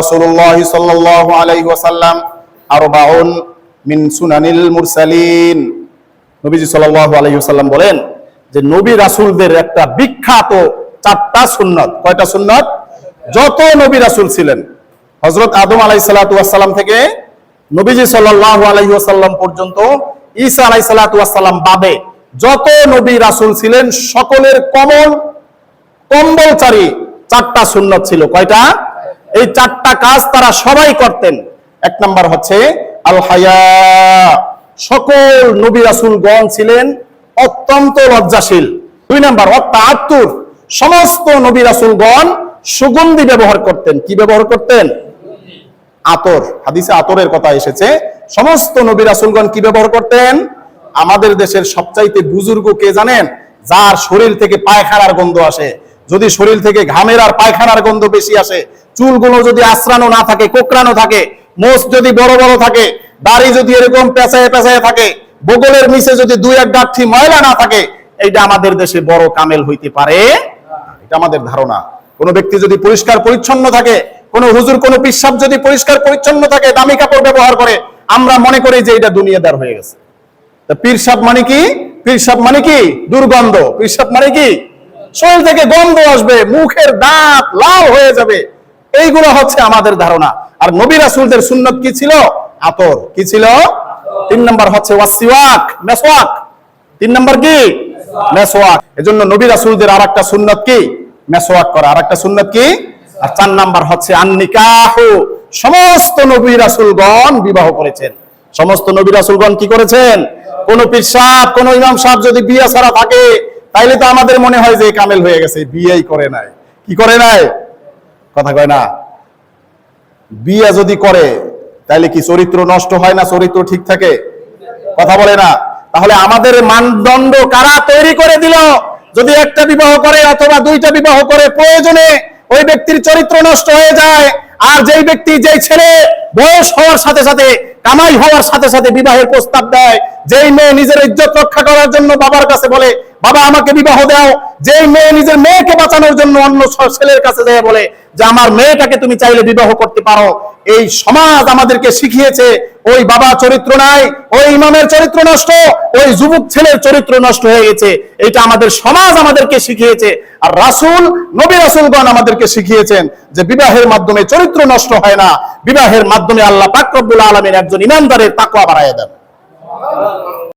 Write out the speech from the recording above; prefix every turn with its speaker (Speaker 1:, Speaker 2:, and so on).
Speaker 1: রাসূলুল্লাহ সাল্লাল্লাহু আলাইহি ওয়াসাল্লাম আরবাউন মিন সুনানিল মুরসালিন। নবীজি সাল্লাল্লাহু আলাইহি ওয়াসাল্লাম বলেন যে নবী রাসূলদের একটা বিখ্যাত 4টা সুন্নাত। কয়টা সুন্নাত? যত নবী রাসূল ছিলেন, হযরত আদম আলাইহিস সালাতু ওয়াস সালাম থেকে নবীজি সাল্লাল্লাহু আলাইহি ওয়াসাল্লাম পর্যন্ত, ঈসা আলাইহিস সালাতু ওয়াস সালাম বাদে যত নবী রাসূল ছিলেন সকলের কম্বলচারী 4টা সুন্নাত ছিল। কয়টা? এই 4টা কাজ তারা সবাই করতেন। এক নাম্বার হচ্ছে আল হায়া। সকল নবী রাসূলগণ ছিলেন অত্যন্ত লজ্জাশীল। 2 নাম্বার তাআত্তুর। সমস্ত নবী রাসূলগণ সুগন্ধি ব্যবহার করতেন। কি ব্যবহার করতেন? আতর। হাদিসে আতরের কথা এসেছে। সমস্ত নবী রাসূলগণ কি ব্যবহার করতেন? আমাদের দেশের সবচাইতে বুজুর্গ কে জানেন? যার শরীর থেকে পায়খানার গন্ধ আসে। যদি শরীর থেকে ঘামের আর পায়খানার গন্ধ বেশি আসে, চুলগুলো যদি আঁচড়ানো না থাকে, কোকড়ানো থাকে, মোষ যদি বড় বড় থাকে, দাড়ি যদি এরকম পেঁচায় পেঁচায় থাকে, বগলের নিচে যদি 2-1 গাঁঠি ময়লা না থাকে, এইটা আমাদের দেশে বড় কামেল হইতে পারে। এটা আমাদের ধারণা। কোন ব্যক্তি যদি পরিষ্কার পরিচ্ছন্ন থাকে, কোন হুজুর কোন পিশাব যদি পরিষ্কার পরিচ্ছন্ন থাকে, দামি কাপড় ব্যবহার করে, আমরা মনে করি যে এটা দুনিয়াদার হয়ে গেছে। তা পিরসাব মানে কি? পিরসাব মানে কি? দুর্গন্ধ। পিরসাব মানে কি? শরীর থেকে গন্ধ আসবে, মুখের দাঁত লাল হয়ে যাবে। এইগুলো হচ্ছে আমাদের ধারণা। আর নবী রাসূলদের সুন্নাত কি ছিল? আতর। কি ছিল? 3 নাম্বার হচ্ছে ওয়াসিওয়াক, মেসওয়াক। 3 নাম্বার কি? মেসওয়াক। এজন্য নবী রাসূলদের আরেকটা সুন্নাত কি? মেসওয়াক করা। আরেকটা সুন্নাত কি? আর 4 নাম্বার হচ্ছে আন-নিকাহু। সমস্ত নবী রাসূলগণ বিবাহ করেছেন। সমস্ত নবী রাসূলগণ কি করেছেন? কোন পীর সাহেব, কোন ইমাম সাহেব যদি বিয়ে ছাড়া থাকে, তাইলে তো আমাদের মনে হয় যে কামেল হয়ে গেছে, বিয়েই করে নাই। কি করে নাই? কথা কয় না। বিয়ে যদি করে তাইলে কি চরিত্র নষ্ট হয় না? চরিত্র ঠিক থাকে? কথা বলে না। তাহলে আমাদের মানদণ্ড কারা তৈরি করে দিল? যদি একটা বিবাহ করে অথবা 2টা বিবাহ করে, প্রয়োজনে ওই ব্যক্তির চরিত্র নষ্ট হয়ে যায়। আর যেই ব্যক্তি, যেই ছেলে বয়স হওয়ার সাথে সাথে, কামাই হওয়ার সাথে সাথে বিবাহের প্রস্তাব দেয়, যেই মেয়ে নিজের ইজ্জত রক্ষা করার জন্য বাবার কাছে বলে বাবা আমাকে বিবাহ দাও, যেই মেয়ে নিজের মেয়েকে বাঁচানোর জন্য অন্য ছেলের কাছে যায় বলে যে আমার মেয়েটাকে তুমি চাইলে বিবাহ করতে পারো, এই সমাজ আমাদেরকে শিখিয়েছে ওই বাবা চরিত্র নাই, ওই ইমামের চরিত্র নষ্ট, ওই যুবক ছেলের চরিত্র নষ্ট হয়ে গেছে। এটা আমাদের সমাজ আমাদেরকে শিখিয়েছে। আর রাসূল, নবী রাসূলগণ আমাদেরকে শিখিয়েছেন যে বিবাহের মাধ্যমে চরিত্র নষ্ট হয় না, বিবাহের মাধ্যমে আল্লাহ পাক রব্বুল আলামিন একজন ঈমানদারের তাকওয়া বাড়ায় দেন।